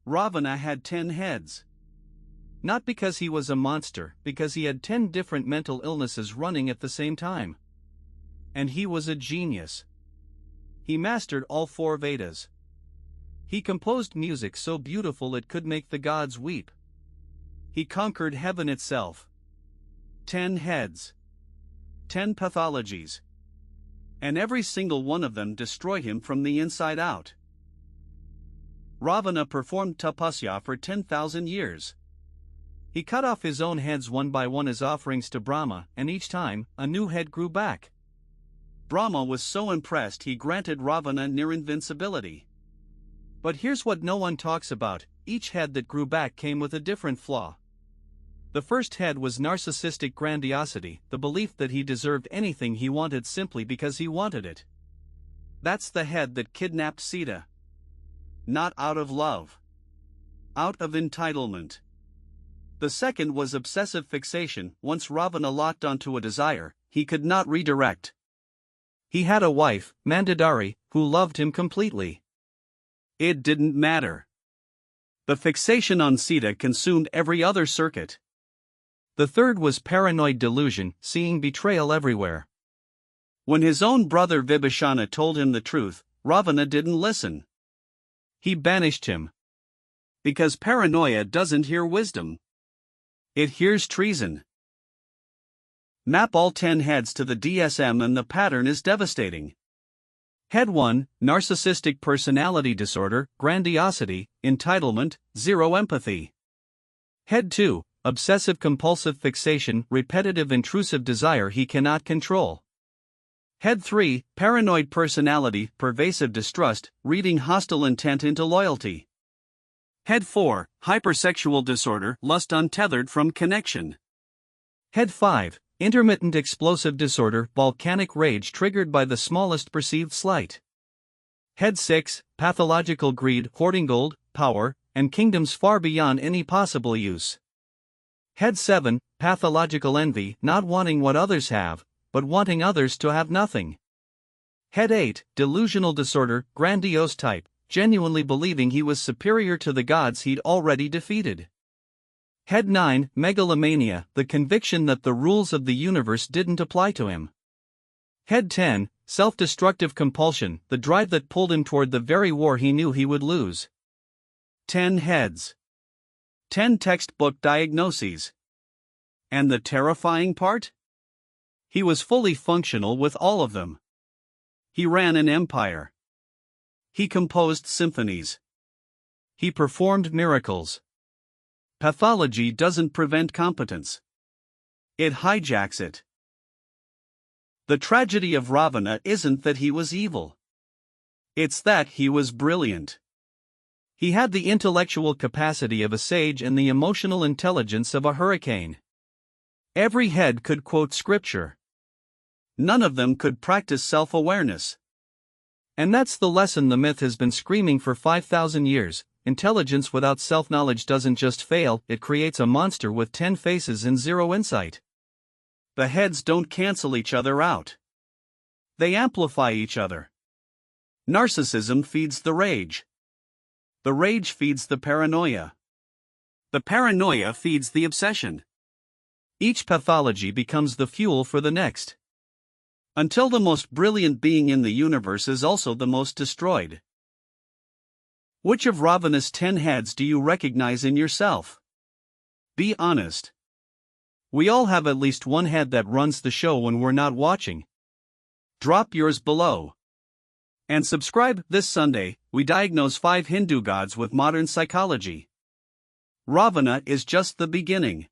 Ravana had 10 heads. Not because he was a monster, because he had 10 different mental illnesses running at the same time. And he was a genius. He mastered all 4 Vedas. He composed music so beautiful it could make the gods weep. He conquered heaven itself. 10 heads. 10 pathologies. And every single one of them destroyed him from the inside out. Ravana performed tapasya for 10,000 years. He cut off his own heads one by one as offerings to Brahma, and each time, a new head grew back. Brahma was so impressed he granted Ravana near invincibility. But here's what no one talks about: each head that grew back came with a different flaw. The first head was narcissistic grandiosity, the belief that he deserved anything he wanted simply because he wanted it. That's the head that kidnapped Sita. Not out of love. Out of entitlement. The second was obsessive fixation. Once Ravana locked onto a desire, he could not redirect. He had a wife, Mandodari, who loved him completely. It didn't matter. The fixation on Sita consumed every other circuit. The third was paranoid delusion, seeing betrayal everywhere. When his own brother Vibhishana told him the truth, Ravana didn't listen. He banished him. Because paranoia doesn't hear wisdom. It hears treason. Map all 10 heads to the DSM and the pattern is devastating. Head 1, Narcissistic Personality Disorder, Grandiosity, Entitlement, Zero Empathy. Head 2, Obsessive-Compulsive Fixation, Repetitive Intrusive Desire he cannot control. Head 3, Paranoid Personality, Pervasive Distrust, Reading Hostile Intent into Loyalty. Head 4, Hypersexual Disorder, Lust Untethered from Connection. Head 5, Intermittent Explosive Disorder, Volcanic Rage triggered by the smallest perceived slight. Head 6, Pathological Greed, Hoarding gold, power, and kingdoms far beyond any possible use. Head 7, Pathological Envy, not wanting what others have, but wanting others to have nothing. Head 8, Delusional Disorder, Grandiose Type, genuinely believing he was superior to the gods he'd already defeated. Head 9, Megalomania, the conviction that the rules of the universe didn't apply to him. Head 10, Self-Destructive Compulsion, the drive that pulled him toward the very war he knew he would lose. 10 heads. 10 textbook diagnoses. And the terrifying part? He was fully functional with all of them. He ran an empire. He composed symphonies. He performed miracles. Pathology doesn't prevent competence. It hijacks it. The tragedy of Ravana isn't that he was evil. It's that he was brilliant. He had the intellectual capacity of a sage and the emotional intelligence of a hurricane. Every head could quote scripture. None of them could practice self-awareness. And that's the lesson the myth has been screaming for 5,000 years. Intelligence without self-knowledge doesn't just fail, it creates a monster with 10 faces and zero insight. The heads don't cancel each other out. They amplify each other. Narcissism feeds the rage. The rage feeds the paranoia. The paranoia feeds the obsession. Each pathology becomes the fuel for the next. Until the most brilliant being in the universe is also the most destroyed. Which of Ravana's 10 heads do you recognize in yourself? Be honest. We all have at least one head that runs the show when we're not watching. Drop yours below. And subscribe. This Sunday, we diagnose 5 Hindu gods with modern psychology. Ravana is just the beginning.